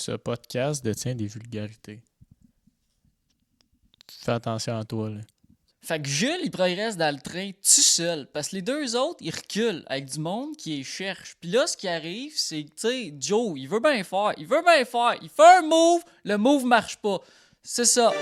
Ce podcast détient des vulgarités. Fais attention à toi, là. Fait que Jules, il progresse dans le train tout seul. Parce que les deux autres, ils reculent avec du monde qui les cherche. Puis là, ce qui arrive, c'est que, tu sais, Joe, il veut bien faire. Il fait un move, le move marche pas. C'est ça.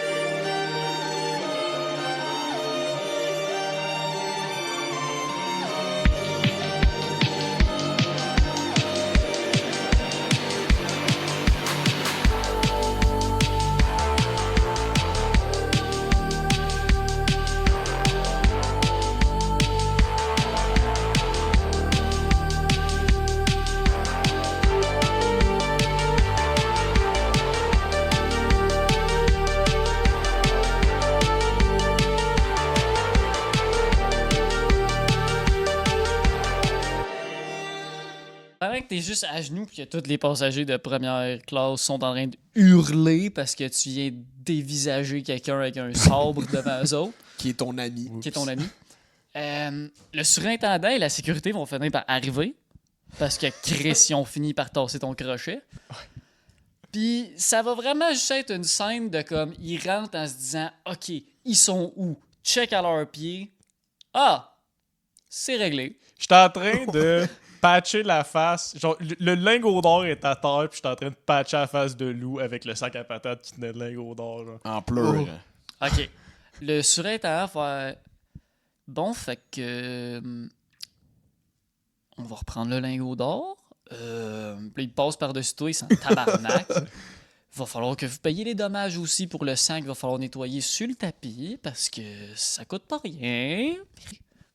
Pendant que t'es juste à genoux pis que tous les passagers de première classe sont en train de hurler parce que tu viens dévisager quelqu'un avec un sabre devant eux autres, Qui est ton ami. qui est ton ami, le surintendant et la sécurité vont finir par arriver parce que Chris, ils ont fini par tasser ton crochet. Puis ça va vraiment juste être une scène de comme, ils rentrent en se disant « OK, ils sont où? Check à leurs pieds. Ah! C'est réglé. J'étais en train de patcher la face. Genre, le lingot d'or est à terre, puis j'étais en train de patcher la face de Lou avec le sac à patates qui tenait le lingot d'or. Genre. En pleurant. OK. Le surintendant va faire bon, fait que. On va reprendre le lingot d'or. Puis il passe par-dessus toi, il s'en tabarnak. Va falloir que vous payiez les dommages aussi pour le sang qu'il va falloir nettoyer sur le tapis parce que ça coûte pas rien.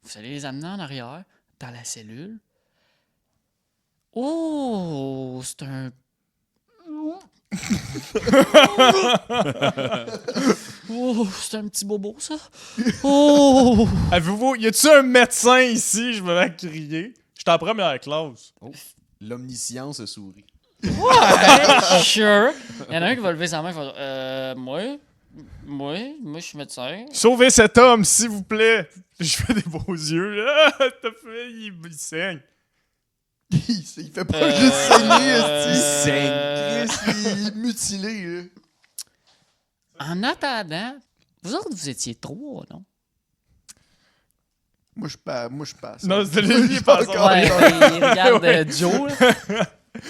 Vous allez les amener en arrière, dans la cellule. Oh, c'est un. Oh, c'est un petit bobo, ça. Oh! Avez-vous, y a-tu un médecin ici? Je me vais crier. J'étais en première classe. Oh. L'omniscience sourit. Ouais, sure. Il y en a un qui va lever sa main et va dire moi, je suis médecin. Sauvez cet homme, s'il vous plaît. Je fais des beaux yeux. Ah, t'as fait, il saigne. Il fait pas juste saigner, Il esti. Chris, il est mutilé, là. En attendant, vous autres, vous étiez trois, non? Moi, je passe. Non, c'est lui qui passe. Ouais, il regarde Ouais. Joe. Là.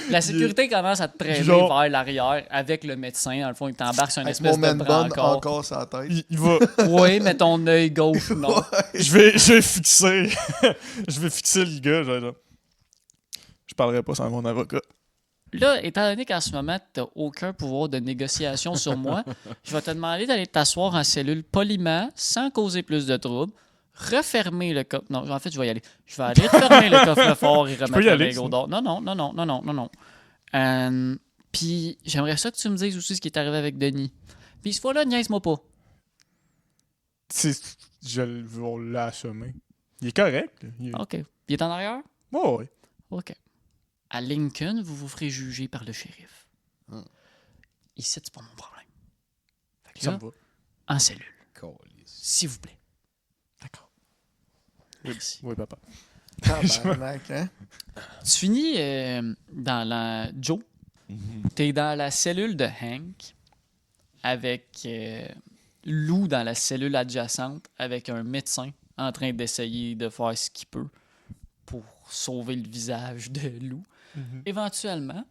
La sécurité commence à te traîner Genre- vers l'arrière avec le médecin. Dans le fond, il t'embarque sur une Avec espèce mon man de bun brancard. encore sur la tête. Il va. Oui, mais ton œil gauche, non. Je vais fixer. Je vais fixer le gars. Genre. Je parlerai pas sans mon avocat. Là, étant donné qu'en ce moment, tu n'as aucun pouvoir de négociation sur moi, je vais te demander d'aller t'asseoir en cellule poliment, sans causer plus de troubles, refermer le coffre. Non, en fait, je vais y aller. Je vais aller refermer le coffre-fort et peux remettre y le aller, lingot sinon. d'or. Non. Puis, j'aimerais ça que tu me dises aussi ce qui est arrivé avec Denis. Puis, cette fois-là, niaise-moi pas. On l'a assommé. Il est correct. Là. OK. Il est en arrière? Oh, ouais. OK. À Lincoln, vous vous ferez juger par le shérif. Ici, c'est pas mon problème. Fait que Ça là, me va. en cellule, Calice. s'il vous plaît. D'accord. Merci. Oui, papa. Tabarnak, hein? Tu finis dans la... Joe, t'es dans la cellule de Hank avec Lou dans la cellule adjacente avec un médecin en train d'essayer de faire ce qu'il peut pour sauver le visage de Lou. Éventuellement,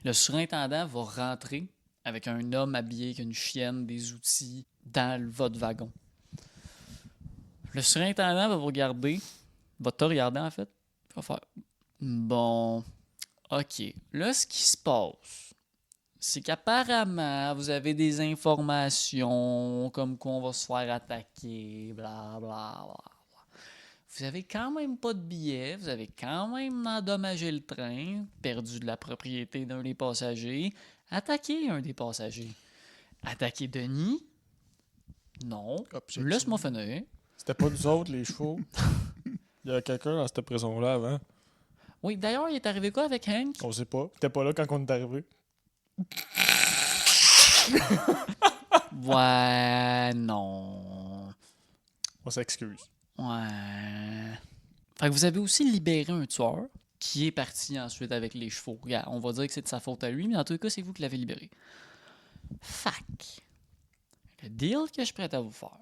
le surintendant va rentrer avec un homme habillé avec une chienne, des outils dans votre wagon. Le surintendant va vous regarder, va te regarder en fait, il va faire bon, ok. Là, ce qui se passe, c'est qu'apparemment, vous avez des informations comme quoi on va se faire attaquer, bla bla bla. Vous avez quand même pas de billets, vous avez quand même endommagé le train, perdu de la propriété d'un des passagers, attaqué un des passagers. Attaqué Denis? Non. Objection. Laisse-moi finir. C'était pas nous autres, les chevaux. Il y a quelqu'un dans cette prison-là avant. Oui, d'ailleurs, il est arrivé quoi avec Hank? On sait pas. T'étais pas là quand on est arrivé. Ouais, non. On s'excuse. Ouais. Fait que vous avez aussi libéré un tueur qui est parti ensuite avec les chevaux. Regarde, on va dire que c'est de sa faute à lui, mais en tout cas, c'est vous qui l'avez libéré. Fac. Le deal que je suis prêt à vous faire,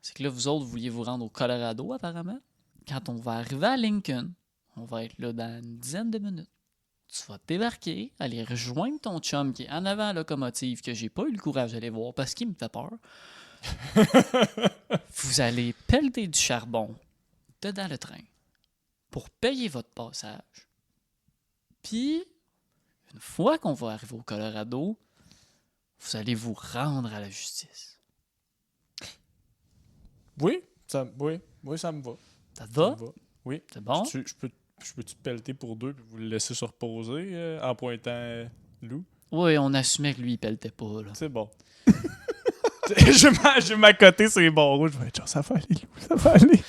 c'est que là, vous autres, vous vouliez vous rendre au Colorado, apparemment. Quand on va arriver à Lincoln, on va être là dans une dizaine de minutes. Tu vas débarquer, aller rejoindre ton chum qui est en avant à la locomotive, que j'ai pas eu le courage d'aller voir parce qu'il me fait peur. Vous allez pelleter du charbon dedans le train pour payer votre passage. Puis, une fois qu'on va arriver au Colorado, vous allez vous rendre à la justice. Oui, ça me va. Ça te Ça va? me va. Oui. C'est bon? Je peux-tu pelleter pour 2 puis vous le laisser se reposer en pointant Lou? Oui, on assumait que lui, il pelletait pas. Là. C'est bon. je vais m'accoter sur les barreaux. Je vais être genre, ça va aller, Lou, ça va aller.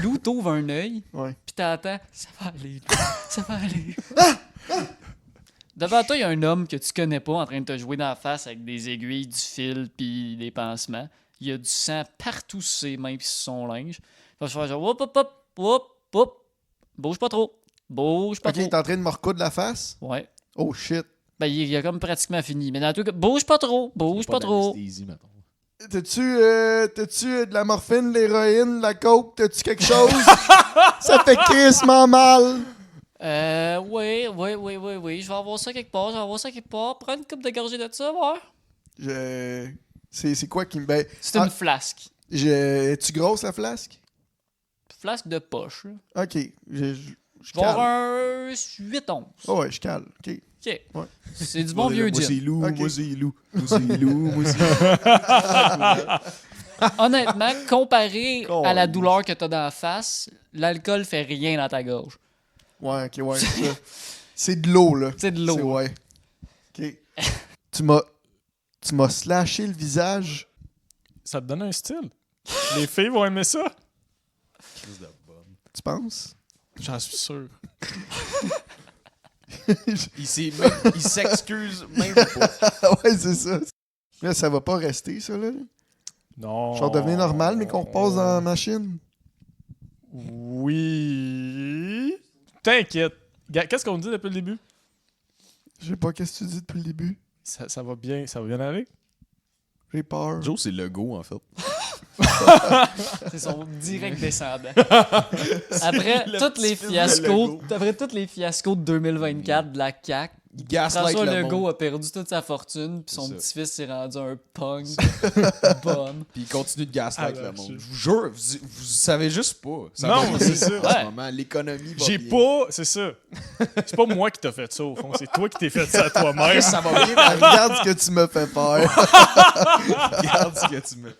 Lou t'ouvre un œil, Ouais. puis t'entends, ça va aller, Lou, ça va aller. Devant toi, il y a un homme que tu connais pas en train de te jouer dans la face avec des aiguilles, du fil, puis des pansements. Il y a du sang partout sur ses mains puis sur son linge. Il va se faire genre, hop, hop, hop, hop, hop. Bouge pas trop. Bouge pas Ok, il trop. est en train de me recoudre la face? Ouais. Oh shit. Ben, il a comme pratiquement fini. Mais dans tout cas, bouge pas trop. Bouge pas trop. d'anesthésie, mettons. T'as-tu de la morphine, de l'héroïne, de la coke? T'as-tu quelque chose? Ça fait crissement mal. Oui. Je vais avoir ça quelque part. Prends une coupe de gorgée de ça, ouais. C'est quoi qui me... Ben, C'est une flasque. Es-tu grosse, la flasque? Flasque de poche. Là. Ok. Je Je vais avoir cale. un 8 onces. Oh ouais, je cale. Ok. OK. Ouais. C'est du bon vieux Moi, c'est gin. Lou, Ok. moi, c'est Lou. Moi, c'est Lou, moi, c'est Honnêtement, comparé Oh, à la oui. douleur que t'as dans la face, l'alcool fait rien dans ta gorge. Ouais, ok, ouais, c'est ça. C'est de l'eau, là. C'est de l'eau. Ouais. Ok. Tu m'as slashé le visage. Ça te donne un style. Les filles vont aimer ça. Tu penses? J'en suis sûr. Il s'excuse même pas. Ouais, c'est ça. Là, ça va pas rester, ça, là. Non. Je vais redevenir normal, mais qu'on repasse dans la machine. Oui. T'inquiète. Qu'est-ce qu'on dit depuis le début? Je sais pas qu'est-ce que tu dis depuis le début. Ça va bien aller? J'ai peur. Joe, c'est le go, en fait. C'est son direct descendant. Après tous les fiascos de 2024 de la CAQ, Il gaslight François le Legault monde. a perdu toute sa fortune, puis son C'est ça. petit-fils s'est rendu un punk bum. Puis il continue de gaslight Ah, le là, monde. je- Je vous jure, vous savez juste pas. Ça Non, va bien c'est ça. En Ouais. ce moment, l'économie va J'ai bien. pas. C'est ça. C'est pas moi qui t'ai fait ça, au fond. C'est toi qui t'es fait ça à toi-même. Ça va bien, mais Regarde ce que tu me fais peur. regarde ce que tu me...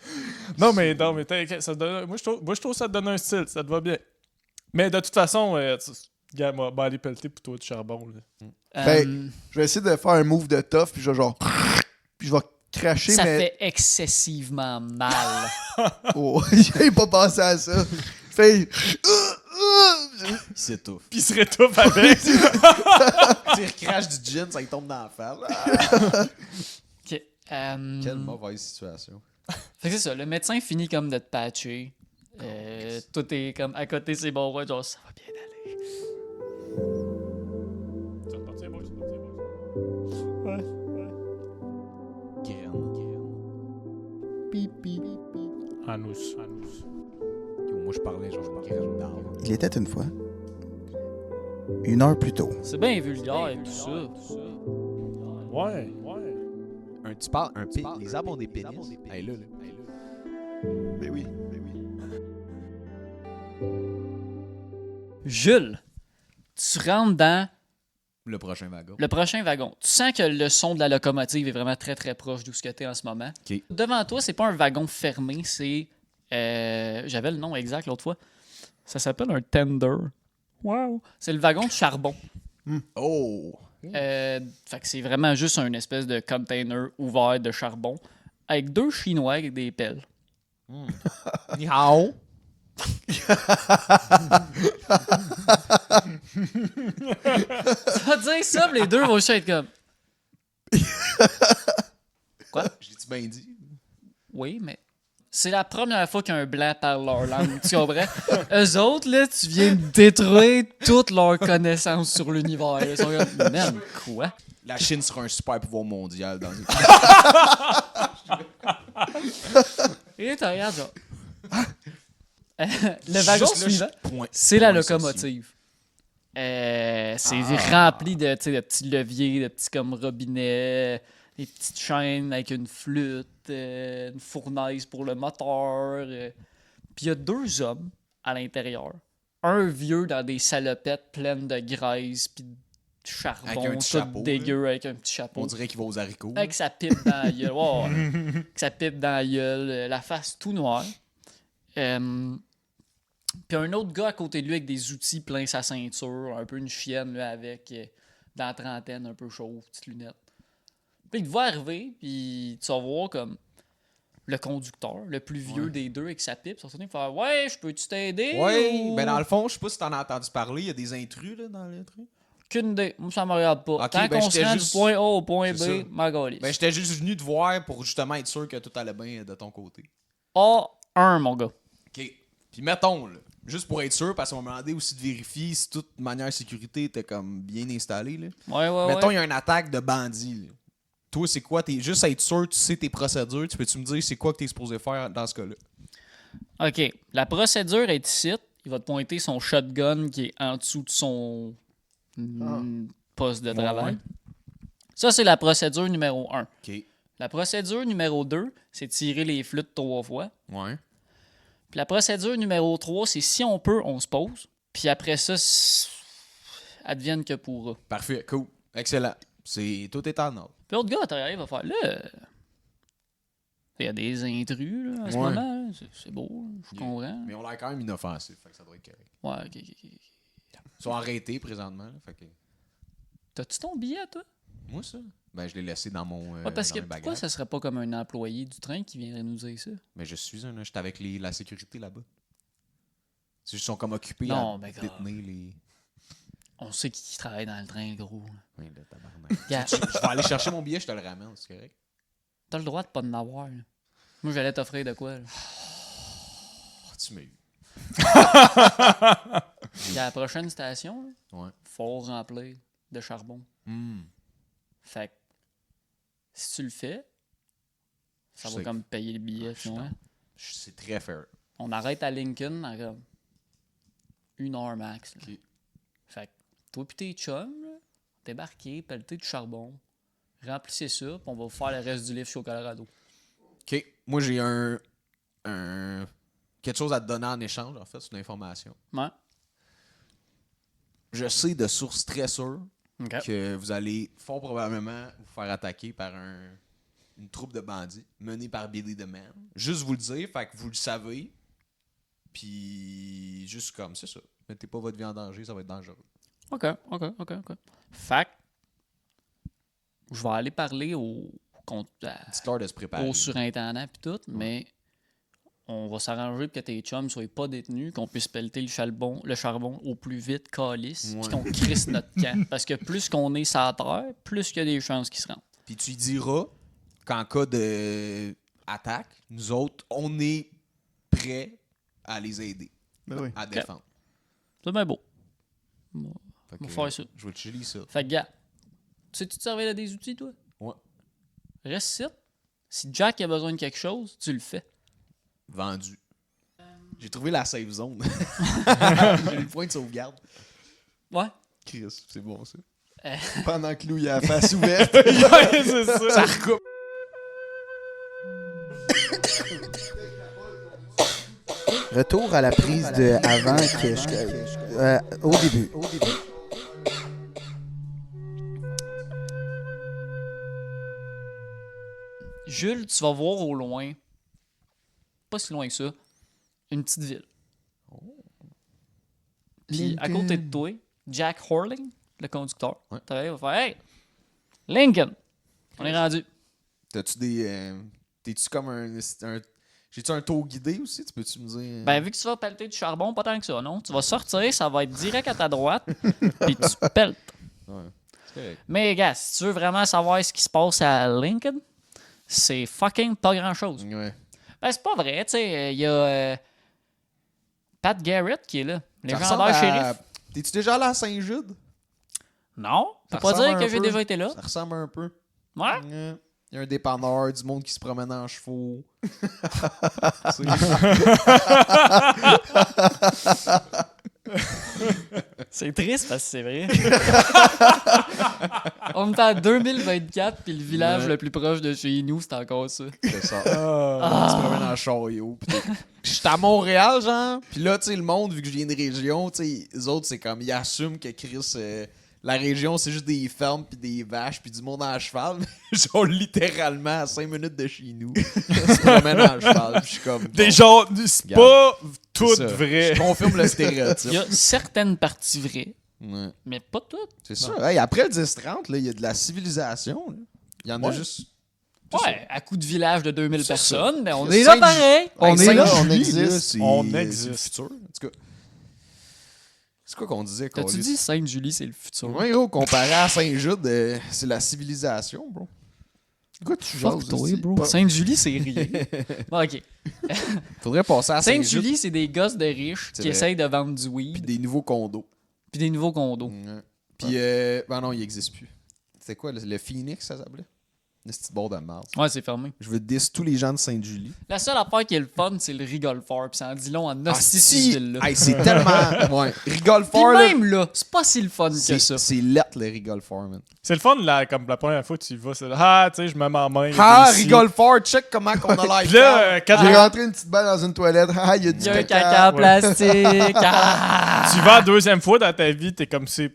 Non, mais t'inquiète, ça te donne, moi, je trouve que ça te donne un style, ça te va bien. Mais de toute façon, gars, moi, aller pelleter pour toi du charbon. Là. Ben, je vais essayer de faire un move de tough, puis je vais genre... Puis je vais cracher, ça mais... fait excessivement mal. Oh, j'ai pas pensé à ça. Fait... Il s'étouffe. Puis il se rétouffe avec. Tu recraches du gin, ça lui tombe dans la face. Ah, OK. quelle mauvaise situation. Fait que c'est ça, le médecin finit comme de te patcher. Tout est comme à côté, c'est bon, ouais, genre ça va bien aller. C'est reparti, boys, c'est reparti, boys. Graine. Pipi. Anus. Yo, moi, je parlais genre graine d'arbre. Il était une fois. 1 heure plus tôt. C'est bien vulgaire et tout ça. Ouais. Tu parles un pénis. Les arbres ont des pénis. Hey, là. Ben oui. Jules, tu rentres dans Le prochain wagon. le prochain wagon. Tu sens que le son de la locomotive est vraiment très très proche d'où ce que t'es en ce moment. OK. Devant toi, c'est pas un wagon fermé, c'est... J'avais le nom exact l'autre fois. Ça s'appelle un tender. Wow! C'est le wagon de charbon. Oh! Fait que c'est vraiment juste un espèce de container ouvert de charbon avec 2 Chinois avec des pelles. Ni hao. Ça va dire ça, puis les deux vont juste être comme... J'ai-tu bien dit? Oui, mais C'est la première fois qu'un blanc parle leur langue, tu comprends? Eux autres, là, tu viens de détruire toute leur connaissance sur l'univers. Ils sont comme, man, quoi? La Chine sera un super pouvoir mondial dans une... Et là, tu regardes, genre. Le wagon Juste là, suivant, point- c'est la point locomotive. C'est rempli de, tu sais, de petits leviers, de petits comme robinets, des petites chaînes avec une flûte, une fournaise pour le moteur. Puis il y a 2 hommes à l'intérieur. Un vieux dans des salopettes pleines de graisse puis de charbon, Avec un tout petit chapeau, dégueu avec un petit chapeau. On dirait qu'il va aux haricots. Avec sa pipe dans la gueule. Ouais, ouais. Avec sa pipe dans la gueule, la face tout noire. Puis un autre gars à côté de lui avec des outils plein sa ceinture, un peu une chienne là, avec dans la trentaine, un peu chauve, petites lunettes. Puis il te voit arriver, puis tu vas voir comme le conducteur, le plus vieux des deux avec sa pipe, il va faire ouais, je peux-tu t'aider? Ouais, ou... ben dans le fond, je sais pas si t'en as entendu parler, il y a des intrus là, dans le truc. Qu'une idée. Moi, ça me regarde pas. Ok, Tant ben, qu'on se j'étais rend juste- du point A au point C'est B, ça. ma galisse. Ben j'étais juste venu te voir pour justement être sûr que tout allait bien de ton côté. A1, mon gars. OK. Puis mettons, là, juste pour être sûr, parce qu'on m'a demandé aussi de vérifier si toute manière sécurité était comme bien installée. Là. Ouais. Mettons, il y a une attaque de bandits. Là. Toi, c'est quoi? T'es juste à être sûr, tu sais tes procédures. Tu peux-tu me dire c'est quoi que t'es supposé faire dans ce cas-là? OK. La procédure est ici. Il va te pointer son shotgun qui est en dessous de son poste de travail. Ça, c'est la procédure numéro 1. OK. La procédure numéro 2, c'est tirer les flûtes 3 fois. Ouais. Puis la procédure numéro 3, c'est si on peut, on se pose. Puis après ça, advienne que pourra. Parfait. Cool. Excellent. Tout est en ordre. Puis l'autre gars, t'arrives, va faire là. Il y a des intrus là, en ce Ouais. moment. Là. C'est beau, là, je comprends. Mais on l'a quand même inoffensif. Fait que ça doit être correct. Ouais, ok. Ils sont arrêtés présentement. Là, fait que... T'as-tu ton billet, toi? Moi, ça? Ben, je l'ai laissé dans mon. Ouais, parce dans que mes pourquoi bagages. ça serait pas comme un employé du train qui viendrait nous dire ça? Mais je suis un. J'étais avec la sécurité là-bas. Ils sont comme occupés Non, à mais gars. détenir les. On sait qui travaille dans le train, gros. là. Oui, le tabarnak. Gars, Je vais aller chercher mon billet, je te le ramène, c'est correct? t'as le droit de pas en avoir. là. Moi, j'allais t'offrir de quoi? Là. Oh, tu m'as eu. Puis à la prochaine station, là, Ouais. faut remplir de charbon. Fait que si tu le fais, ça Je va sais. comme payer le billet. Ouais, tu vois. C'est très fair. On arrête à Lincoln à comme 1 heure max. là. Ok. Fait que toi pis tes chums, là, débarquez, pelletez du charbon, remplissez ça, puis on va vous faire le reste du livre chez au Colorado. OK. Moi, j'ai quelque chose à te donner en échange, en fait, c'est une information. Ouais. Je sais de sources très sûres OK. que vous allez fort probablement vous faire attaquer par une troupe de bandits menée par Billy the Man. Juste vous le dire, fait que vous le savez. Puis, juste comme, c'est ça. Mettez pas votre vie en danger, ça va être dangereux. OK. Fait que je vais aller parler Dites-leur de se préparer. au surintendant puis tout, mais on va s'arranger pour que tes chums soient pas détenus, qu'on puisse pelleter le charbon au plus vite, calice, puis Ouais. qu'on crisse notre camp. Parce que plus qu'on est sur la terre, plus qu'il y a des chances qu'ils se rendent. Puis tu lui diras qu'en cas d'attaque, nous autres, on est prêts à les aider, Ben oui. à défendre. C'est bien beau. Fait On va que, faire ça. Je vais te chiller ça. Fait que, gars, tu sais-tu te servir de des outils, toi? Ouais. Reste ici. Si Jack a besoin de quelque chose, tu le fais. Vendu. J'ai trouvé la safe zone. J'ai le point de sauvegarde. Ouais. Chris, c'est bon ça. Pendant que Lou, il a la face ouverte. Ouais, c'est ça. Ça recoupe. Retour à la prise de avant que au début. Jules, tu vas voir au loin, pas si loin que ça, une petite ville. Puis à côté de toi, Jack Horling, le conducteur, Ouais. va faire Hey, Lincoln, on est rendu. T'as-tu des. T'es-tu comme un. J'ai-tu un tour guidé aussi? Tu peux-tu me dire. Ben, vu que tu vas pelleter du charbon, pas tant que ça, non? Tu vas sortir, ça va être direct à ta droite, puis tu pelletes. Ouais. C'est correct. Mais, gars, si tu veux vraiment savoir ce qui se passe à Lincoln, c'est fucking pas grand-chose. Ouais. Ben, c'est pas vrai, tu sais. Il y a Pat Garrett qui est là. Ça ressemble Légendaire à- shérif. T'es-tu déjà allé à Saint-Jude? Non, Ça faut pas ressemble dire un que j'ai peu. déjà été là. Ça ressemble un peu. Ouais. Il y a un dépanneur, du monde qui se promène en chevaux. C'est triste parce que c'est vrai. On est en 2024 puis le village Ouais. le plus proche de chez nous, c'est encore ça. C'est ça. Ah. Tu se promènes en chariot. J'étais à Montréal, genre. Puis là, tu sais, le monde, vu que je viens de région, tu sais, les autres, c'est comme, ils assument que Chris, la région, c'est juste des fermes, puis des vaches, puis du monde en cheval. Mais genre, littéralement, à 5 minutes de chez nous, ils se promènent en cheval. Puis je suis comme. Des bon, gens, c'est Regarde. pas tout c'est ça. vrai. Je confirme le Il y stéréotype. a certaines parties vraies, Ouais. mais pas toutes. C'est ça. Hey, après le 10-30, là, il y a de la civilisation. Là. Il y en a Ouais. juste. Ouais, à coup de village de 2000 C'est ça. personnes, mais on C'est est là Saint- pareil. On Hey, est là, Saint-Julie, on existe. là, c'est- On c'est existe. le futur. En tout cas. C'est quoi qu'on disait, T'as-tu câlisse? dit Sainte-Julie, c'est le futur? Ouais, gros, comparé à Saint-Jude, c'est la civilisation, bro. Pourquoi tu Fuck jases, toi, aussi? bro. Pas- Sainte-Julie, c'est rien. Bon, ok. Faudrait passer à Saint-Jude. Sainte-Julie, c'est des gosses de riches C'est qui vrai. essayent de vendre du Puis weed des nouveaux condos. puis des nouveaux condos. Ouais. Puis, ben non, il n'existe plus. C'est quoi, le Phoenix, ça s'appelait? Le petit bord de merde. Ouais, c'est fermé. Je veux diss tous les gens de Sainte-Julie. La seule affaire qui est le fun, c'est le rigole fort. Puis ça en dit long en hostie, cette si! ville-là. Hey, c'est tellement. Ouais. Rigole Puis fort, là. même là, c'est pas si le fun que ça. C'est lettre, le rigole fort, man. C'est le fun, là, comme la première fois que tu y vas, c'est là, ah, tu sais, je me mets en main. Ah, ici. rigole fort, check comment qu'on a l'air. Puis là, quand J'ai rentré une petite balle dans une toilette. Ah, il y a Il du y a un caca. caca en ouais. plastique. Ah! tu vas la deuxième fois dans ta vie, t'es comme c'est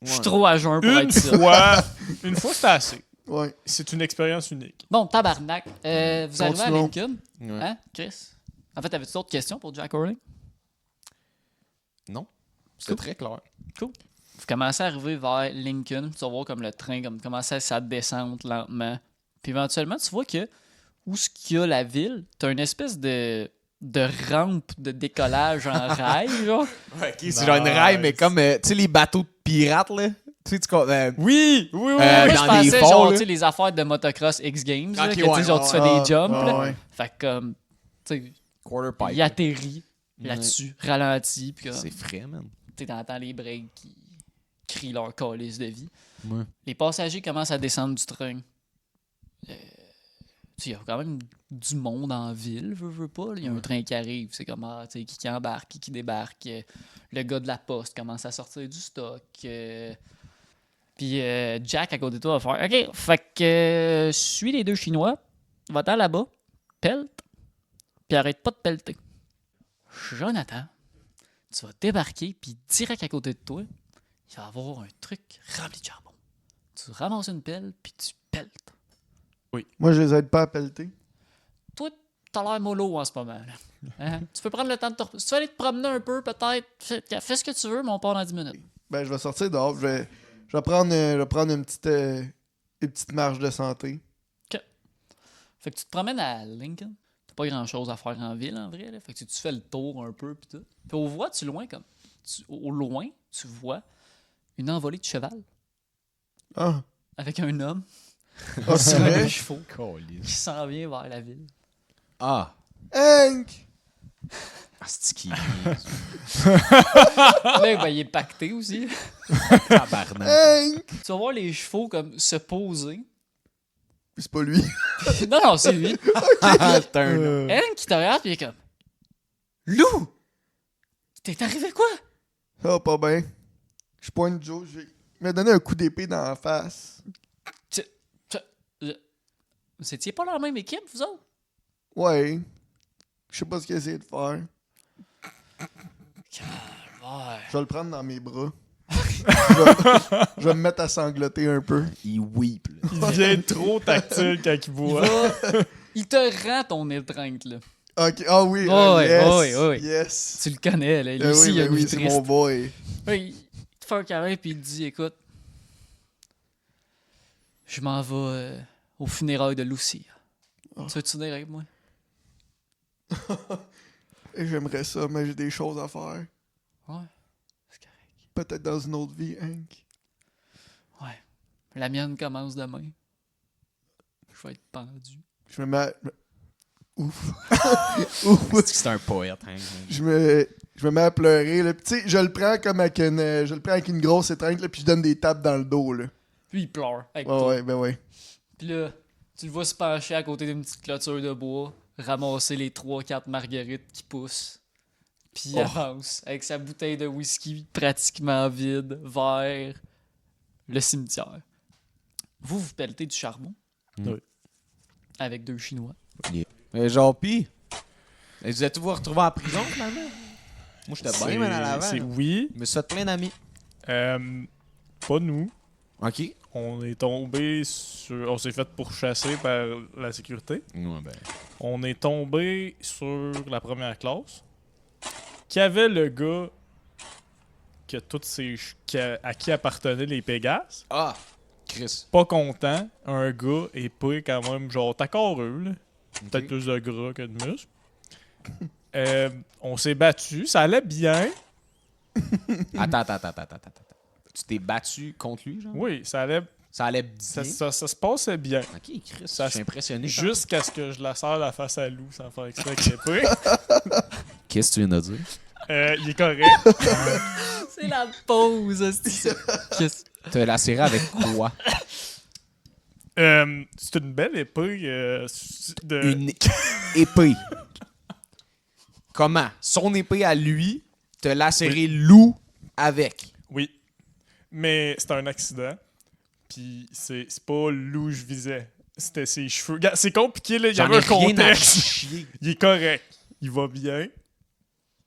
Je suis trop à jeun pour une être ça. fois. Une fois, c'est assez. Ouais. C'est une expérience unique. Bon, tabarnak. Vous arrivez à Continuons. Lincoln? Ouais. Hein, Chris? En fait, avais-tu d'autres questions pour Jack Rowling? Non. C'était Cool. très clair. Vous commencez à arriver vers Lincoln, tu vas voir comme le train comme commencer sa descente lentement. Puis éventuellement, tu vois que où ce qu'il y a la ville, t'as une espèce de rampe de décollage en rail, genre. Ouais, ok, c'est genre une rail, mais comme, tu sais, les bateaux de pirates, là. Tu sais, Oui, oui, oui. Moi, je dans pensais des forts, genre, là. tu sais, les affaires de motocross X Games, là, Ok, que tu sais, ouais, genre, tu fais ouais. des jumps, Ah, là. ouais. Fait que comme, tu sais, quarter pipe. il atterrit là-dessus, ralenti, puis comme, C'est frais, man. tu sais, t'entends les breaks qui crient leur calice de vie. Ouais. Les passagers commencent à descendre du train. Tu sais, il y a quand même du monde en ville, veux pas. Il y a un train qui arrive, c'est comme, ah, tu sais, qui embarque, qui débarque. Le gars de la poste commence à sortir du stock. Puis Jack, à côté de toi, va faire, OK, fait que suis les deux Chinois, va-t'en là-bas, pelte, puis arrête pas de pelleter. Jonathan, tu vas débarquer, puis direct à côté de toi, il va y avoir un truc rempli de charbon. Tu ramasses une pelle, puis tu pelletes. Moi, je les aide pas à pelleter. Toi, t'as l'air mollo en ce moment. Là. Hein? Tu peux prendre le temps de si tu veux aller te promener un peu, peut-être, fais ce que tu veux, mais on part dans 10 minutes. Ben, je vais sortir dehors. Je vais prendre une petite marche de santé. Fait que tu te promènes à Lincoln. T'as pas grand-chose à faire en ville, en vrai. Là. Fait que tu fais le tour un peu, puis tout. Puis au loin, au loin, tu vois une envolée de cheval Ah, avec un homme ah c'est sur un vrai? chevaux qui s'en vient vers la ville. Ah. Hank! Asti qui Là, ben, il est pacté aussi. tabarnak. Hank! Tu vas voir les chevaux comme se poser. Puis c'est pas lui. Non, non, c'est lui. Turn. Hank qui te regarde, puis il est comme Lou! T'es arrivé quoi? Ah, pas bien. Je pointe Joe. Il m'a donné un coup d'épée dans la face. Vous étiez pas dans la même équipe, vous autres? Ouais. Je sais pas ce qu'il a essayé de faire. Ouais. Je vais le prendre dans mes bras. Je vais me mettre à sangloter un peu. Il weep, là. Il devient trop tactile quand il boit. Il te rend ton étreinte, là. Ok, ah oui, Ouais, yes, ouais, ouais. yes. Tu le connais, là. Lui Eh aussi, oui, il a ben une oui, vie c'est triste. mon boy. Ouais, il te fait un câlin, puis il te dit, écoute, je m'en vais au funérailles de Lucie. Tu veux-tu venir avec moi? Et j'aimerais ça, mais j'ai des choses à faire. Ouais, c'est correct. Peut-être dans une autre vie, Hank. Ouais. La mienne commence demain. Je vais être pendu. Je me mets à... C'est un poète, hein. Je me mets à pleurer, là. Puis tu sais, je le prends comme avec une grosse étreinte, là, puis je donne des tapes dans le dos, là. Puis il pleure avec Ouais, toi. ouais, ben ouais. Puis là, tu le vois se pencher à côté d'une petite clôture de bois, ramasser les 3-4 marguerites qui poussent. Puis il avance avec sa bouteille de whisky pratiquement vide vers le cimetière. Vous pelletez du charbon. Oui. Avec 2 Chinois. Mais genre, pis. Vous êtes vous retrouvés en prison, finalement? Moi, j'étais bien mal à l'avant. C'est là. oui. Je me suis fait plein d'amis. Pas nous. OK. On est tombé sur... On s'est fait pourchasser par la sécurité. Ouais, ben. On est tombé sur la première classe. Qui avait le gars à qui appartenaient les Pégases. Ah! Chris. Pas content. Un gars épais quand même, genre tacareux, là. Peut-être plus de gras que de muscles. On s'est battu. Ça allait bien. Attends. Tu t'es battu contre lui, genre? Oui, ça allait... Ça allait bien. Ça se passait bien. Ok, Chris, Ça je suis impressionné. Jusqu'à ce que je la serre la face à Lou sans faire exprès avec l'épée. Qu'est-ce que tu viens de dire? Il est correct. C'est la pause, hostie. Qu'est-ce- T'as lacéré avec quoi? C'est une belle épée de... Une épée. Comment? Son épée à lui, t'as lacéré Lou avec. Oui. Mais c'était un accident. Puis c'est pas Lou que je visais. C'était ses cheveux. Regarde, c'est compliqué, là. Il y J'en avait ai un rien à contexte. chier. Il est correct. Il va bien.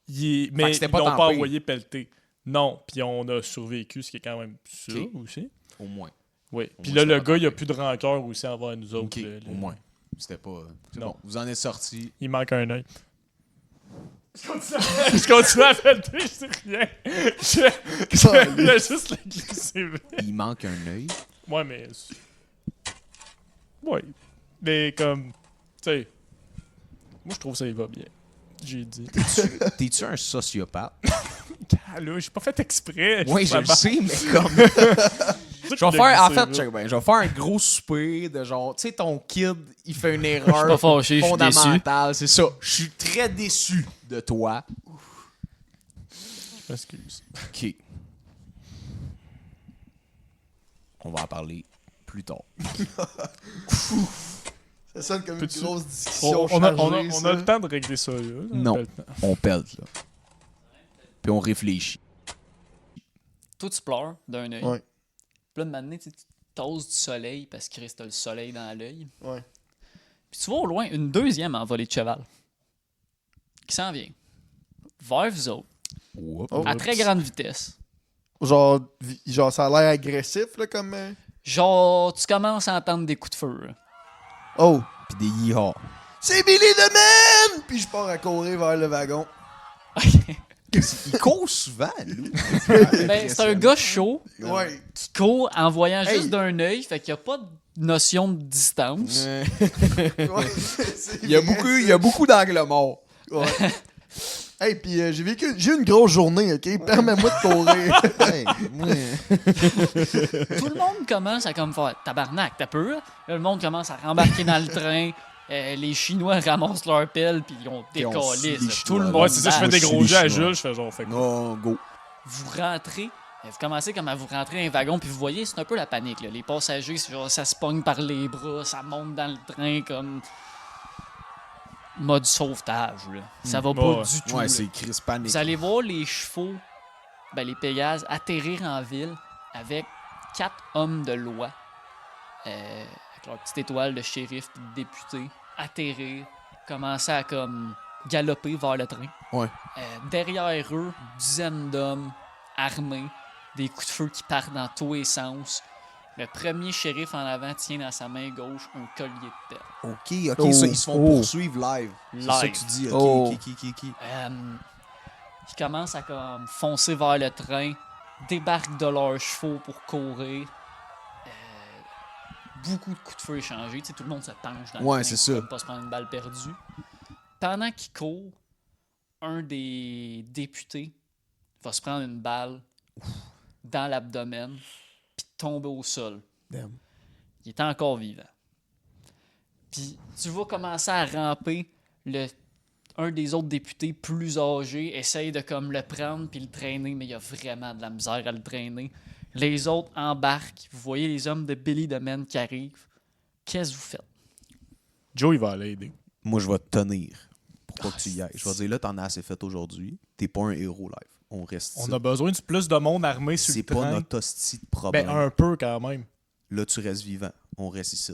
Mais que c'était ils pas l'ont tant pas pire. envoyé pelleter. Non. Puis on a survécu, ce qui est quand même sûr Ok. aussi. Au moins. Oui. Puis moins, là, le c'était pas gars, il a tant plus de rancœur aussi envers nous autres. Ok, là. au moins. C'était pas... C'est Non. bon, vous en êtes sortis. Il manque un œil. Je continue à pelleter, je sais rien. Il a juste la glycémie. Il manque un œil. Ouais, mais... Ouais. Mais comme... Tu sais... Moi, je trouve que ça y va bien. J'ai dit. T'es-tu un sociopathe? Ah là, j'ai pas fait exprès. Oui, je Ça le va. sais, mais comme... Je vais faire... En fait, check bien, je vais faire un gros souper de genre... Tu sais, ton kid, il fait une Je suis erreur pas fâché, je suis déçu. fondamentale. C'est ça. Je suis très déçu de toi. Je m'excuse. OK. On va en parler plus tard. Ça sonne comme une Peux-tu- grosse discussion On a chargée, le temps de régler ça, là. Non. On a le temps. On pète, là. Puis on réfléchit. Toi, tu pleures d'un œil. Ouais. Puis là, de m'amener, tu t'oses du soleil parce que t'as le soleil dans l'œil. Ouais. Puis tu vois au loin une deuxième envolée de cheval qui s'en vient vers vous autres Oups. Oh. à très grande vitesse. Genre, ça a l'air agressif, là, comme... Genre, tu commences à entendre des coups de feu. là. Oh! Puis des yeehaws. C'est Billy the Man! Puis je pars à courir vers le wagon. Il court souvent, lui. Ben, c'est un gars chaud Ouais. qui court en voyant Hey. juste d'un œil, fait qu'il n'y a pas de notion de distance. Ouais. Il y a beaucoup d'angles morts. Ouais. Hey, puis j'ai eu une grosse journée, OK? Permets-moi de courir. Hey, moi... Tout le monde commence à comme faire tabarnak, t'as peur? Là, le monde commence à rembarquer dans le train. Les Chinois ramassent leur pelle puis ils ont Puis on décollé. suit les Tout Chinois, le là. monde Ouais, c'est ça, je fais Moi, des je gros suis jeux à les Chinois. Jules, je fais genre, fait quoi? Non, go. Vous rentrez, vous commencez comme à vous rentrer dans un wagon, puis vous voyez, c'est un peu la panique. Là. Les passagers, c'est genre, ça se pogne par les bras, ça monte dans le train comme mode sauvetage. Là. Ça va pas Ouais. du tout. Ouais, là. c'est Chris Panic. Vous allez voir les chevaux, ben, les Pégases, atterrir en ville avec 4 hommes de loi, avec leur petite étoile de shérif et de député, atterrir, commencer à comme galoper vers le train. Ouais. Derrière eux, dizaines d'hommes armés, des coups de feu qui partent dans tous les sens. Le premier shérif en avant tient dans sa main gauche un collier de perles. OK, Oh, ça, ils se font oh. poursuivre live. C'est ça que tu dis. OK, Oh. OK. Ils commencent à comme foncer vers le train, débarquent de leurs chevaux pour courir. Beaucoup de coups de feu échangés. Tu sais, tout le monde se penche dans le Ouais, train c'est pour ça. pas se prendre une balle perdue. Pendant qu'ils courent, un des députés va se prendre une balle dans l'abdomen puis tomber au sol. Damn. Il est encore vivant. Puis tu vas commencer à ramper un des autres députés plus âgés essaye de comme le prendre puis le traîner, mais il y a vraiment de la misère à le traîner. Les autres embarquent. Vous voyez les hommes de Billy the Man qui arrivent. Qu'est-ce que vous faites? Joe, il va aller aider. Moi, je vais te tenir pour pas que tu y ailles. Je vais dire, là, t'en as assez fait aujourd'hui. T'es pas un héros live. On reste On ici. a besoin de plus de monde armé sur C'est le pas train. notre hostie de problème. Ben, un peu quand même. Là, tu restes vivant. On reste ici.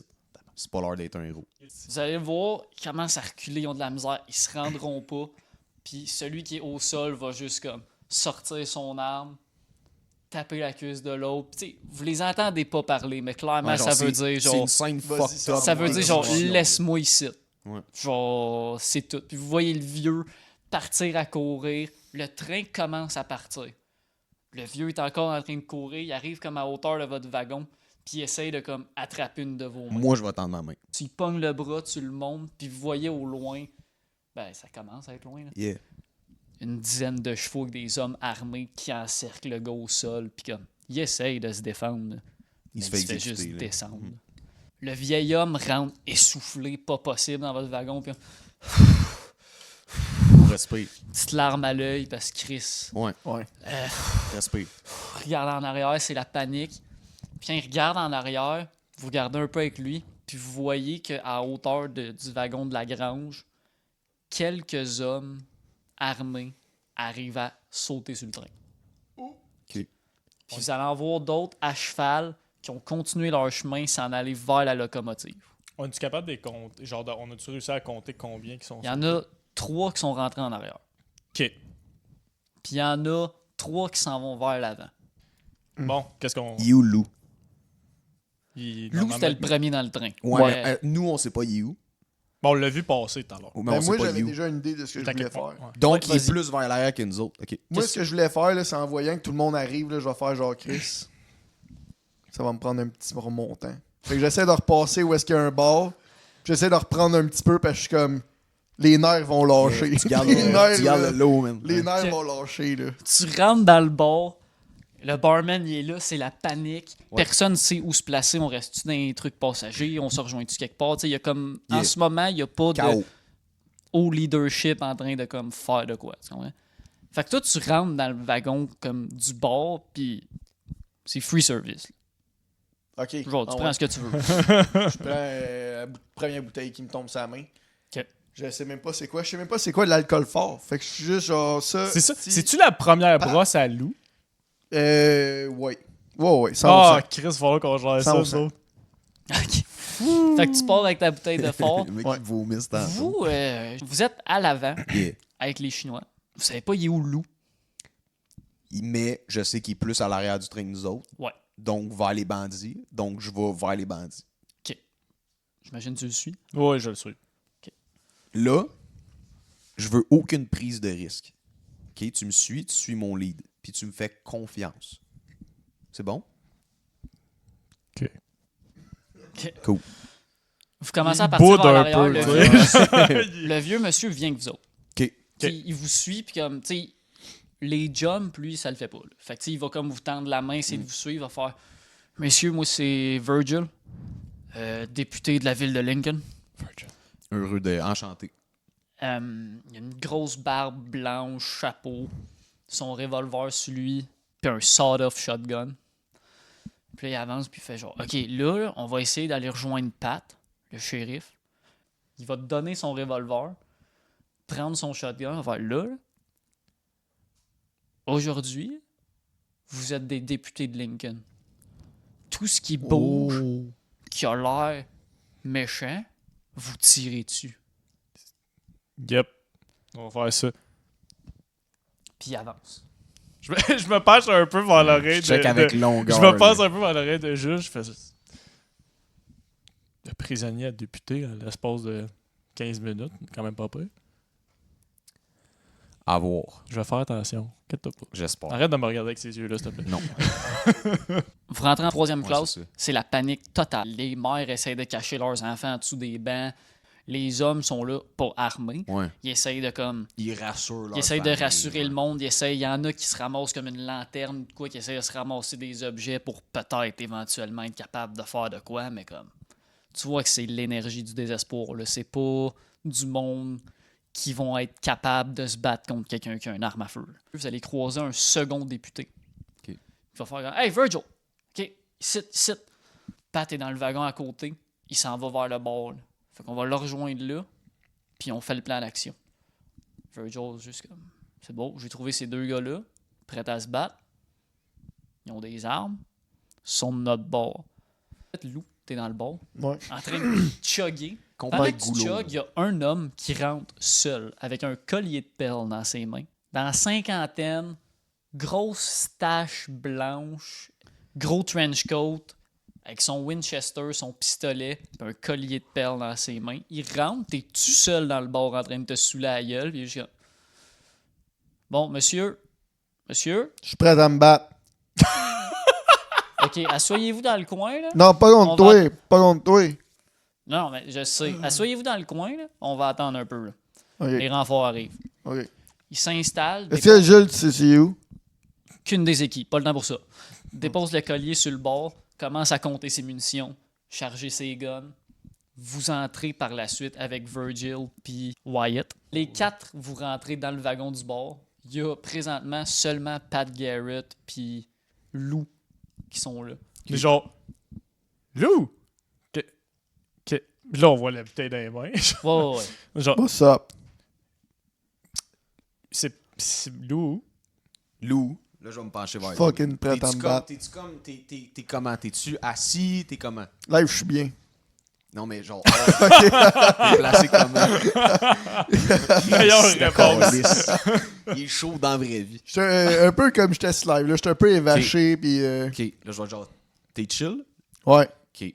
C'est pas l'heure d'être un héros. Vous allez voir, ils commencent à reculer, ils ont de la misère, ils se rendront pas. Puis celui qui est au sol va juste comme sortir son arme, taper la cuisse de l'autre. Puis, tu sais, vous les entendez pas parler, mais clairement, Ouais, genre, ça veut dire C'est genre. une scène Vas-y, fucked up. Ça veut dire genre, Ouais. laisse-moi ici. Ouais. Genre, c'est tout. Puis vous voyez le vieux partir à courir. Le train commence à partir. Le vieux est encore en train de courir. Il arrive comme à hauteur de votre wagon. Puis il essaye de comme attraper une de vos mains. Moi, je vais tendre ma main. Tu y pognes le bras, tu le montes. Puis vous voyez au loin. Ben, ça commence à être loin. Là. Yeah. Une dizaine de chevaux avec des hommes armés qui encerclent le gars au sol. Puis comme, il essaye de se défendre. Là. Il Mais se fait juste exécuter, là. descendre. Le vieil homme rentre essoufflé, pas possible dans votre wagon. Puis Respire. petite larme à l'œil parce que Chris Ouais. Ouais. Respire. regarde en arrière, c'est la panique. Puis quand il regarde en arrière, vous regardez un peu avec lui, puis vous voyez qu'à hauteur du wagon de la grange, quelques hommes armés arrivent à sauter sur le train. OK. Puis vous allez en voir d'autres à cheval qui ont continué leur chemin sans aller vers la locomotive. On est-tu capable de les compter? Genre, on a-tu réussi à compter combien qui sont Il y en a 3 qui sont rentrés en arrière. OK. Puis il y en a 3 qui s'en vont vers l'avant. Bon, qu'est-ce qu'on... You, Lou. Lou, c'était le premier dans le train. Ouais, Ouais. mais, nous, on sait pas you. Bon, on l'a vu passer tout à l'heure. Mais Ben, on moi, sait pas j'avais you. déjà une idée de ce que je voulais faire. Ouais. Donc, Ouais, il est vas-y. plus vers l'arrière que nous autres. OK. Moi, ce que je voulais faire, là, c'est en voyant que tout le monde arrive, là, je vais faire genre Chris. Ça va me prendre un petit remontant. Fait que j'essaie de repasser où est-ce qu'il y a un bar. Puis j'essaie de reprendre un petit peu parce que je suis comme. Les nerfs vont lâcher. Tu gardes les nerfs, tu gardes là, le low, man. les nerfs Ok. vont lâcher, là. Tu rentres dans le bar, le barman il est là, c'est la panique. Ouais. Personne ne sait où se placer. On reste-tu dans les trucs passagers? On se rejoint-tu quelque part? Tu sais, il y a comme. En Yeah. ce moment, il n'y a pas de Chaos. haut leadership en train de comme faire de quoi. Tu comprends? Fait que toi, tu rentres dans le wagon comme du bar, puis c'est free service. Ok. Genre, tu Ah prends ouais. ce que tu veux. Je prends la première bouteille qui me tombe sur la main. Ok. Je sais même pas c'est quoi. Je sais même pas c'est quoi de l'alcool fort. Fait que je suis juste genre ça. C'est ça. si- C'est-tu la première brosse à loup? Ouais. Ouais, 100%. Ah, Chris, il va falloir qu'on gère ça, 100%. nous autres. Ok. Fait que tu pars avec ta bouteille de fort. Le mec, Ouais. il vomisse tantôt. Vous êtes à l'avant Yeah. avec les Chinois. Vous savez pas il est où le loup. Mais je sais qu'il est plus à l'arrière du train que nous autres. Ouais. Donc, vers les bandits. Donc, je vais vers les bandits. J'imagine que tu le suis. Ouais, je le suis. Là, je veux aucune prise de risque. OK? Tu me suis, tu suis mon lead. Puis tu me fais confiance. C'est bon? OK. Ok. Cool. Vous commencez à Il partir boude vers un l'arrière. peu, Le, tu sais. le vieux monsieur vient que vous autres. OK. T'sais, il vous suit, puis comme, tu sais, les jumps, lui, ça le fait pas. Là. Fait que, tu sais, il va comme vous tendre la main, essayer de vous suivre, il va faire Messieurs, moi, c'est Virgil, député de la ville de Lincoln. Heureux de enchanté. Il a une grosse barbe blanche, chapeau, son revolver sur lui, puis un sawed-off shotgun. Puis là, il avance, puis il fait genre, OK, là, on va essayer d'aller rejoindre Pat, le shérif. Il va te donner son revolver, prendre son shotgun, il va faire là. Aujourd'hui, vous êtes des députés de Lincoln. Tout ce qui bouge, qui a l'air méchant, vous tirez dessus. Yep. On va faire ça. Puis il avance. Je me penche un peu vers l'oreille Je check de... avec de- longueur. Je me penche là. un peu vers l'oreille de juge. Je fais ça. De prisonnier à député à l'espace de 15 minutes. Quand même pas près. À voir. Je vais faire attention. Inquiète-toi pas. J'espère. Arrête de me regarder avec ces yeux-là, s'il te plaît. Non. Vous rentrez en troisième Ouais, classe, c'est ça. c'est la panique totale. Les mères essayent de cacher leurs enfants en dessous des bancs. Les hommes sont là, pas armés. Ouais. Ils essayent de comme. Ils rassurent Ils essayent de rassurer le monde. Il y en a qui se ramassent comme une lanterne, de quoi, qui essayent de se ramasser des objets pour peut-être éventuellement être capable de faire de quoi, mais comme. Tu vois que c'est l'énergie du désespoir. Là. C'est pas du monde qui vont être capables de se battre contre quelqu'un qui a une arme à feu. Vous allez croiser un second député. Ok. Il va faire comme, Hey, Virgil! OK, ici. Pat est dans le wagon à côté. Il s'en va vers le bord. Là. Fait qu'on va le rejoindre là, puis on fait le plan d'action. Virgil, juste comme, c'est bon, j'ai trouvé ces deux gars-là, prêts à se battre. Ils ont des armes, sont de notre bord. Lou, t'es dans le bord, Ouais. en train de chugger. Pendant Combat que tu goulot. chugges, il y a un homme qui rentre seul, avec un collier de perles dans ses mains. Dans la cinquantaine, grosse tache blanche, gros trench coat, avec son Winchester, son pistolet, puis un collier de perles dans ses mains. Il rentre, t'es tout seul dans le bar en train de te saouler à la gueule, puis il est juste comme, bon, monsieur, Je suis prêt à me battre. OK, asseyez-vous dans le coin, là. Non, pas contre On toi. va- Pas contre toi. Non, mais je sais. Asseyez-vous dans le coin, là. On va attendre un peu, là. OK. Les renforts arrivent. OK. Il s'installe. Est-ce que Jules, tu sais c'est où? Qu'une des équipes, pas le temps pour ça. Dépose le collier sur le bord, commence à compter ses munitions, charger ses guns. Vous entrez par la suite avec Virgil puis Wyatt. Les quatre, vous rentrez dans le wagon du bord. Il y a présentement seulement Pat Garrett puis Lou qui sont là. Mais genre, Lou! Là, on voit la bouteille dans les mains. Ouais. Genre, What's up? c'est Lou. Lou. Là, je vais me pencher vers toi. Fucking prêt à T'es-tu me comme- battre. T'es-tu comme. T'es comment? T'es-tu assis? T'es comment? Live, je suis bien. Non, mais genre. T'es placé comment? Meilleure C'est réponse. lisse. Il est chaud dans la vraie vie. J'étais un peu comme j'étais sur live. Là, j'étais un peu évaché. Puis, Ok, là, je vais genre. T'es chill? ouais. Ok.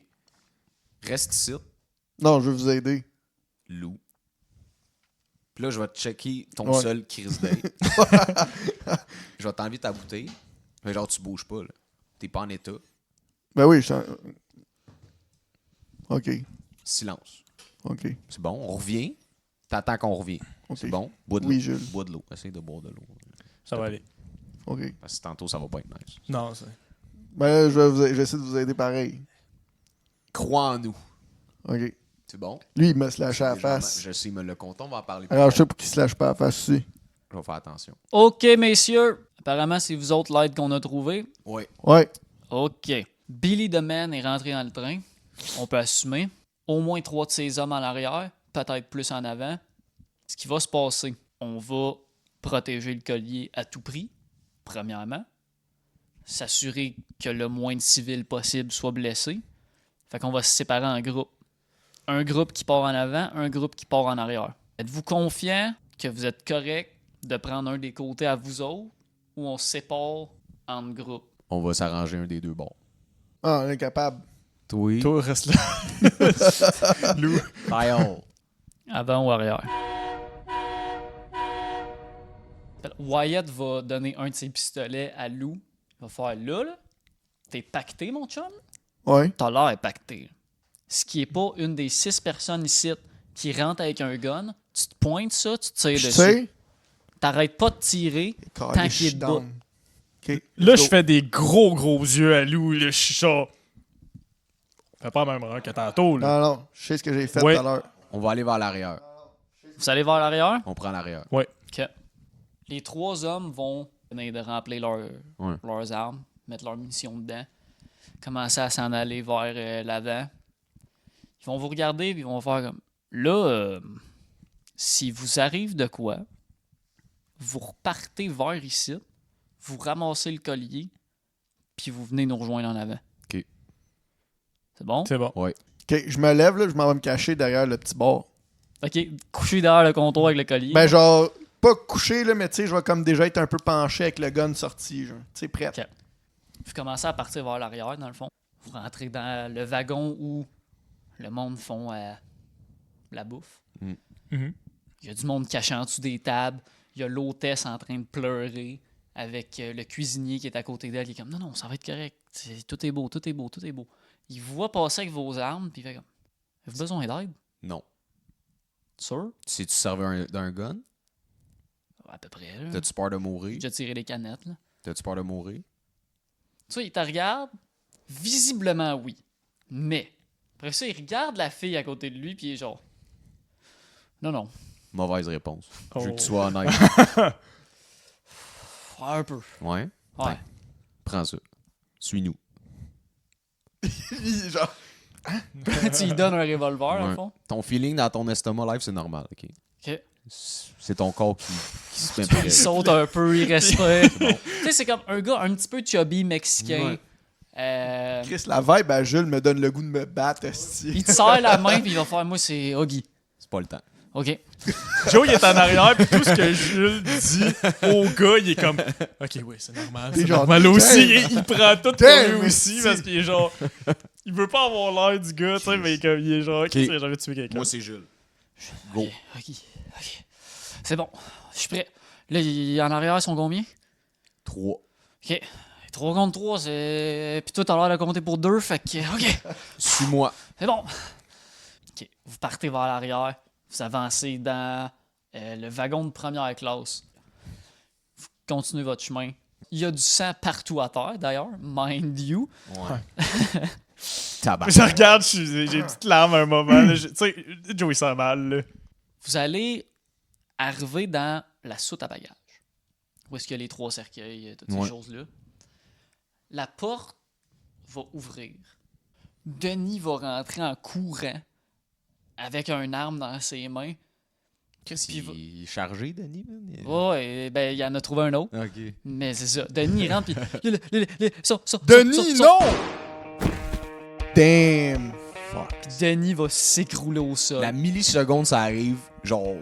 Reste ici, Non, je vais vous aider. Lou. Puis là, je vais te checker ton Ouais. seul crise d'œil. Je vais t'enlever ta bouteille. Mais genre, tu bouges pas, là. T'es pas en état. Ben oui, je OK. Silence. OK. C'est bon, on revient. T'attends qu'on revient. OK. C'est bon? Bois de Oui, l'eau. Jules. Bois de l'eau. Essaye de boire de l'eau. Ça va aller. OK. Parce que tantôt, ça va pas être nice. Non, c'est. Ben là, je vais essayer de vous aider pareil. Crois en nous. OK. C'est bon? Lui, il me se lâche à la Légèrement. face. Je sais, il me le compte. On va en parler plus Alors, je tard. sais pour qu'il se lâche pas à la face aussi. Je vais faire attention. OK, messieurs. Apparemment, c'est vous autres l'aide qu'on a trouvé. Ouais. Ouais. OK. Billy the Man est rentré dans le train. On peut assumer. Au moins 3 de ses hommes en arrière, peut-être plus en avant. Ce qui va se passer, on va protéger le collier à tout prix, premièrement. S'assurer que le moins de civils possible soit blessé. Fait qu'on va se séparer en groupes. Un groupe qui part en avant, un groupe qui part en arrière. Êtes-vous confiant que vous êtes correct de prendre un des côtés à vous autres ou on se sépare en groupes? On va s'arranger un des deux bords. Ah, on est capable. Toi. Toi, reste là. Lou. Kyle. Avant ou arrière? Wyatt va donner un de ses pistolets à Lou. Il va faire là. T'es pacté, mon chum? Ouais. T'as l'air pacté. Ce qui est pas une des 6 personnes ici qui rentre avec un gun. Tu te pointes ça, tu tires Je dessus. sais. T'arrêtes pas de tirer tant qu'il est debout. OK. Là, je fais des gros yeux à Lou. Là, je suis genre. Fais pas la même erreur que tantôt. Là. Non, non. Je sais ce que j'ai fait Ouais. tout à l'heure. On va aller vers l'arrière. Vous allez vers l'arrière? On prend l'arrière. OK. Les 3 hommes vont venir de remplir leurs armes, mettre leurs munitions dedans, commencer à s'en aller vers l'avant. Ils vont vous regarder et ils vont faire comme... Là, si vous arrive de quoi, vous repartez vers ici, vous ramassez le collier, puis vous venez nous rejoindre en avant. OK. C'est bon? C'est bon. Ouais. OK, je me lève, là, je m'en vais me cacher derrière le petit bar. OK, couché derrière le comptoir avec le collier. Ben, genre, pas couché, là, mais tu sais, je vais comme déjà être un peu penché avec le gun sorti, genre. Tu sais, prêt. OK. Vous commencez à partir vers l'arrière, dans le fond. Vous rentrez dans le wagon où le monde font la bouffe. Mhm. Il y a du monde caché en dessous des tables. Il y a l'hôtesse en train de pleurer avec le cuisinier qui est à côté d'elle. Il est comme, non, ça va être correct. Tout est beau, tout est beau, tout est beau. Il vous voit passer avec vos armes, puis il fait comme, avez-vous besoin d'aide? Non. Sûr? Sais-tu servir d'un gun? À peu près. Là. T'as-tu peur de J'ai mourir? déjà tiré les canettes. Là. T'as-tu peur de mourir? Tu vois, il te regarde. Visiblement, oui. Mais, après ça, il regarde la fille à côté de lui, puis il est genre, non, Mauvaise réponse. Je veux que tu Oh. sois honnête. Un peu. Ouais? Ouais. Prends ça. Suis-nous. Genre, Tu lui donnes un revolver, dans Ouais. le fond. Ton feeling dans ton estomac live, c'est normal, OK? OK. C'est ton corps qui se met Il saute un peu, il respire. Tu sais, c'est comme un gars un petit peu chubby mexicain. Chris, la vibe à Jules me donne le goût de me battre, esti. Il te serre la main, puis il va faire moi, c'est Huggy. C'est pas le temps. OK. Joe, il est en arrière, puis tout ce que Jules dit au gars, il est comme OK, oui, c'est normal. T'es C'est genre, normal aussi. damn. Il prend tout pour Damn, lui aussi esti. parce qu'il est genre. Il veut pas avoir l'air du gars, tu sais, mais comme il est genre, OK, Ok. j'ai jamais tué quelqu'un. Moi, c'est Jules. Go. OK. C'est bon. Je suis prêt. Là, en arrière, ils sont combien? 3. OK. 3 contre 3, c'est. Puis toi, t'as l'air de compter pour 2, fait que. OK. Suis-moi. C'est bon. OK. Vous partez vers l'arrière. Vous avancez dans le wagon de première classe. Vous continuez votre chemin. Il y a du sang partout à terre, d'ailleurs. Mind you. Ouais. Tabac. Je regarde, j'ai une petite larme à un moment. là. Tu sais, Joe, il sent mal. Là. Vous allez arriver dans la soute à bagages. Où est-ce qu'il y a les 3 cercueils, toutes ces Ouais. choses-là. La porte va ouvrir. Denis va rentrer en courant avec un arme dans ses mains. Qu'est-ce Puis qu'il est chargé, Denis? Man? Ouais, ben, il en a trouvé un autre. OK. Mais c'est ça. Denis, il rentre, puis... Denis, non! Damn! Fuck. Puis Denis va s'écrouler au sol. La milliseconde, ça arrive, genre,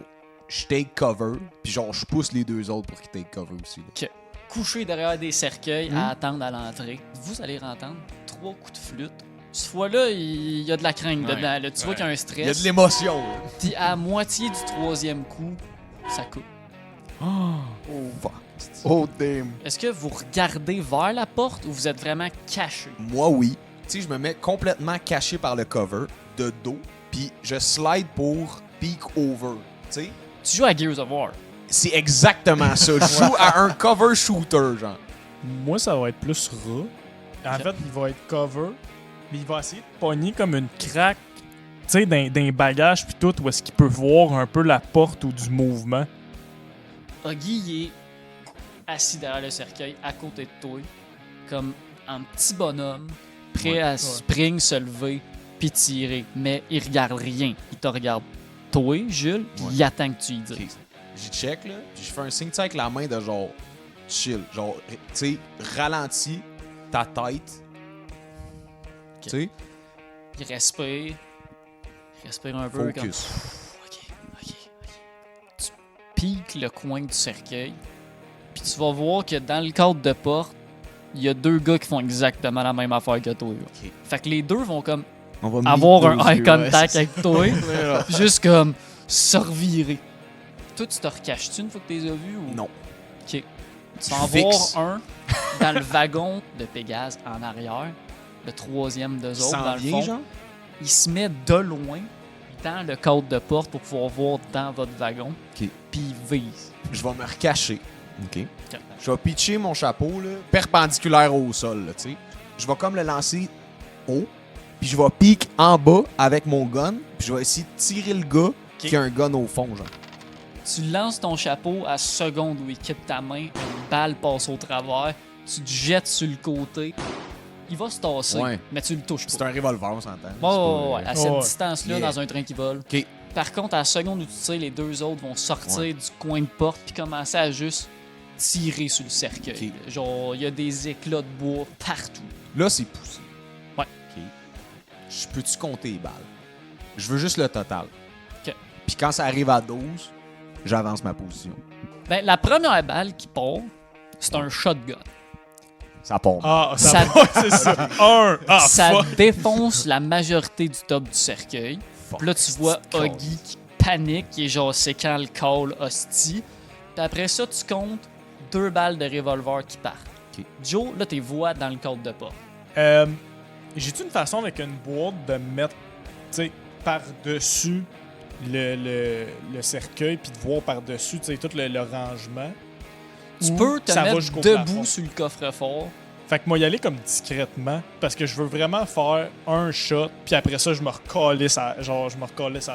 je take cover, puis genre, je pousse les 2 autres pour qu'ils take cover aussi. Là. Couché derrière des cercueils à attendre à l'entrée. Vous allez entendre 3 coups de flûte. Cette fois-là, il y a de la crainte Ouais. dedans. Là. Tu vois qu'il y a un stress. Il y a de l'émotion. là. Puis à moitié du 3e coup, ça coupe. Oh, fuck. Oh, damn. Est-ce que vous regardez vers la porte ou vous êtes vraiment caché? Moi, oui. Tu sais, je me mets complètement caché par le cover, de dos, puis je slide pour peek over. Tu sais, Tu joues à Gears of War. c'est exactement ça. Je joue à un cover shooter, genre. Moi, ça va être plus ras. En fait, il va être cover, mais il va essayer de pogner comme une craque, tu sais, d'un bagage puis tout, où est-ce qu'il peut voir un peu la porte ou du mouvement. Huggy, il est assis derrière le cercueil, à côté de toi, comme un petit bonhomme, prêt à spring, se lever, puis tirer. Mais il regarde rien. Il te regarde toi, Jules, puis Ouais. il attend que tu y dises. Ok. J'y check, là, puis je fais un signe tu sais, avec la main de genre chill. Genre, tu sais, ralentis ta tête. Tu sais, Il respire. Il respire un peu comme... focus. OK. Tu piques le coin du cercueil, puis tu vas voir que dans le cadre de porte, il y a 2 gars qui font exactement la même affaire que toi. Là. Ok. Fait que les 2 vont comme On va avoir meet un those eye yeux, contact ouais, avec toi, puis juste comme se revirer. Toi, tu te recaches-tu une fois que tu les as vus? Ou... Non. OK. Tu vas en Fixe. voir un dans le wagon de Pégase en arrière, le 3e d'eux autres, dans le fond. genre? Il se met de loin dans le cadre de porte pour pouvoir voir dans votre wagon. OK. Puis il vise. Je vais me recacher. OK. Je vais pitcher mon chapeau, là, perpendiculaire au sol, là, tu sais. Je vais comme le lancer haut, puis je vais pique en bas avec mon gun, puis je vais essayer de tirer le gars qui a un gun au fond, genre. Tu lances ton chapeau à seconde où il quitte ta main, une balle passe au travers, tu te jettes sur le côté. Il va se tasser, Ouais. mais tu le touches C'est pas. un revolver, on s'entend. Ouais, à cette Ouais. distance-là, Yeah. dans un train qui vole. OK. Par contre, à la seconde où tu tires, les 2 autres vont sortir Ouais. du coin de porte puis commencer à juste tirer sur le cercueil. OK. Genre, il y a des éclats de bois partout. Là, c'est poussé. Ouais. OK. Je peux-tu compter les balles? Je veux juste le total. OK. Puis quand ça arrive à 12, j'avance ma position. Ben, la première balle qui part, c'est un shotgun. Ça part. Ah, Ça- c'est ça. Un. Ah, Ça fuck. défonce la majorité du top du cercueil. Puis là, tu vois Fuck. Huggy qui panique, qui est genre, c'est quand le call hostie. Puis après ça, tu comptes 2 balles de revolver qui partent. OK. Joe, là, t'es voix dans le cadre de porte. J'ai-tu une façon avec une boîte de mettre, tu sais, par-dessus le cercueil, puis de voir par-dessus, tu sais, tout le rangement? Tu Ou peux te ça va mettre jusqu'au debout plafond? sur le coffre-fort. Fait que moi, y aller comme discrètement, parce que je veux vraiment faire un shot, puis après ça, je me recalisse à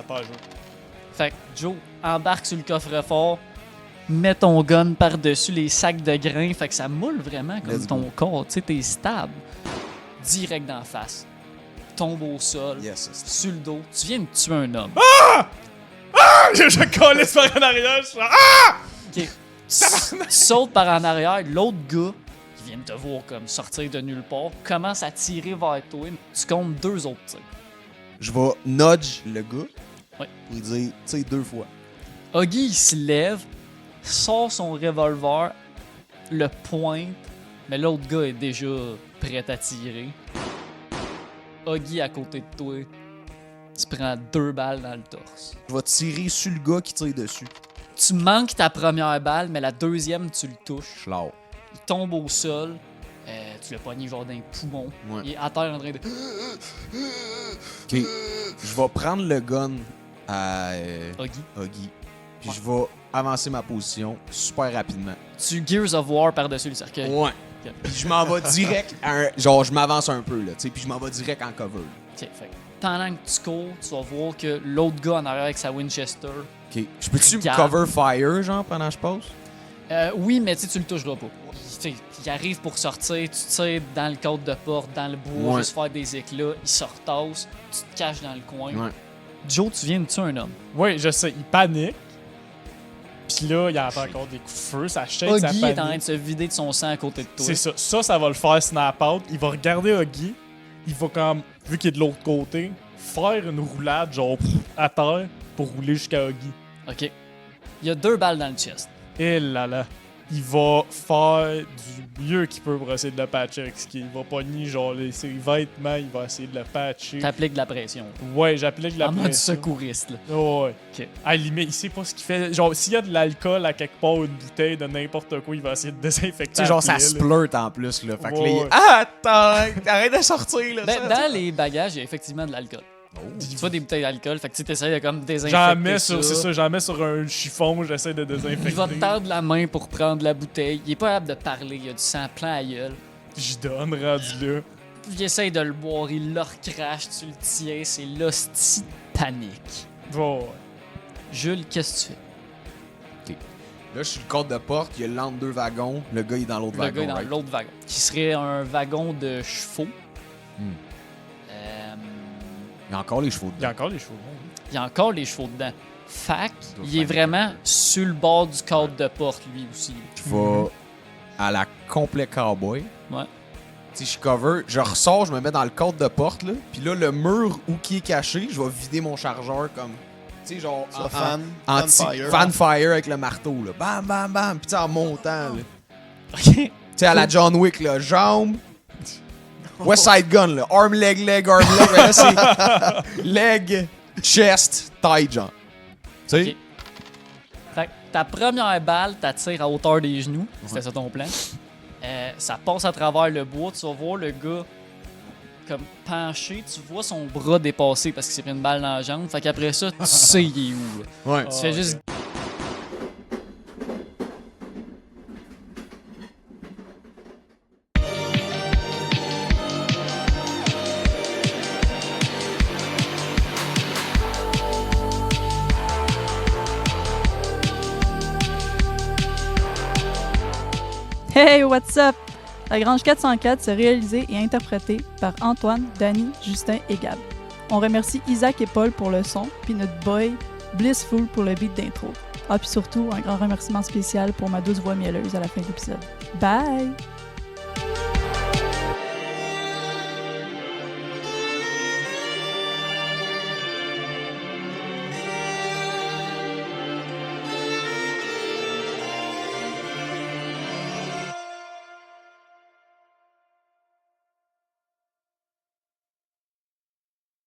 terre. Fait que Joe, embarque sur le coffre-fort, mets ton gun par-dessus les sacs de grains, fait que ça moule vraiment comme Let's ton go. corps, tu sais, t'es stable. Direct d'en face. Tombe au sol, Yes. sur le dos. Tu viens de tuer un homme. Je collais par en arrière, je suis là, Ok. Tu sautes par en arrière, l'autre gars, qui vient de te voir comme sortir de nulle part, commence à tirer vers toi. Tu comptes 2 autres tirs. Je vais nudge le gars Ouais. pour lui dire, tu sais, 2 fois. Huggy, il se lève, sort son revolver, le pointe, mais l'autre gars est déjà prêt à tirer. Huggy à côté de toi, tu prends 2 balles dans le torse. Je vais tirer sur le gars qui tire dessus. Tu manques ta première balle, mais la deuxième, tu le touches. Schlau. Il tombe au sol, tu l'as pogné genre d'un poumon. Ouais. Il est à terre en train de... Ok. Je vais prendre le gun à Huggy. Huggy. Puis Ouais. je vais avancer ma position super rapidement. Tu Gears of War par-dessus le cercueil. Ouais. Ok. Puis je m'en vais direct genre je m'avance un peu là, tu sais, puis je m'en vais direct en cover. Ok, fait que pendant que tu cours, tu vas voir que l'autre gars en arrière avec sa Winchester. Ok. Je peux-tu me Regarde. cover fire genre pendant que je passe? Oui, mais tu sais, tu le toucheras pas. Tu sais, il arrive pour sortir, tu tires dans le cadre de porte, dans le bois, Ouais. juste faire des éclats, il se retasse, tu te caches dans le coin. Ouais. Joe, tu viens de tuer un homme. Oui, je sais, il panique. Puis là, il entend encore des coups de feu, ça shake, ça Huggy est en train panique. de se vider de son sang à côté de toi. C'est ça. Ça va le faire snap out. Il va regarder Huggy. Il va comme, vu qu'il est de l'autre côté, faire une roulade genre à terre pour rouler jusqu'à Huggy. Ok. Il y a 2 balles dans le chest. Et là là. Il va faire du mieux qu'il peut pour essayer de le patcher avec ce qu'il va pogner genre ses vêtements, il va essayer de le patcher. T'appliques de la pression. Ouais, j'applique la En mode pression. secouriste, là. Ouais. Ok. À la limite, il sait pas ce qu'il fait. Genre, s'il y a de l'alcool à quelque part, une bouteille de n'importe quoi, il va essayer de désinfecter. Tu sais, genre la ça plaie, là. splurt en plus là. Fait que là, Ouais, il- ouais. Ah, attends, arrête de sortir là. Ben, ça, dans les bagages, il y a effectivement de l'alcool. Tu vois des bouteilles d'alcool, fait que tu essaies de comme désinfecter J'en mets sur, c'est ça, j'en mets sur un chiffon, j'essaie de désinfecter. Il va te tendre la main pour prendre la bouteille. Il est pas capable de parler, il a du sang plein à la gueule. J'y donne, rendu là. Il essaye de le boire, il le recrache, tu le tiens, c'est l'hostie de panique. Ouais. Jules, qu'est-ce que tu fais? Là, je suis le cadre de porte, il y a l'entre 2 wagons, le gars il est dans l'autre Le wagon. gars est dans right? l'autre wagon, qui serait un wagon de chevaux. Hmm. Euh, Il y a encore les chevaux Il y a dedans. encore les chevaux. il y a encore les chevaux dedans. Fac, doit il est faire vraiment sur le bord du cadre de porte, lui aussi. Je vais à la complet cowboy. Ouais. Tu sais, je suis cover, je ressors, je me mets dans le cadre de porte là, puis là le mur où qui est caché, je vais vider mon chargeur comme tu sais genre Ça, fan fire. fan fire avec le marteau là. Bam bam bam, puis tu sais, en montant là. Ok. Tu sais à la John Wick là, jambe West Side Gun là, arm leg arm leg, là c'est leg chest thigh genre. Tu sais Ok. Fait que ta première balle, t'attires à hauteur des genoux. C'était ça ton plan. Ça passe à travers le bois. Tu vas voir le gars comme penché. Tu vois son bras dépasser parce qu'il s'est pris une balle dans la jambe. Fait qu'après ça, tu sais il est où. Là. Ouais. Tu fais juste... Hey, what's up? La Grange 404 s'est réalisée et interprétée par Antoine, Danny, Justin et Gab. On remercie Isaac et Paul pour le son, puis notre boy Blissful pour le beat d'intro. Ah, puis surtout, un grand remerciement spécial pour ma douce voix mielleuse à la fin de l'épisode. Bye!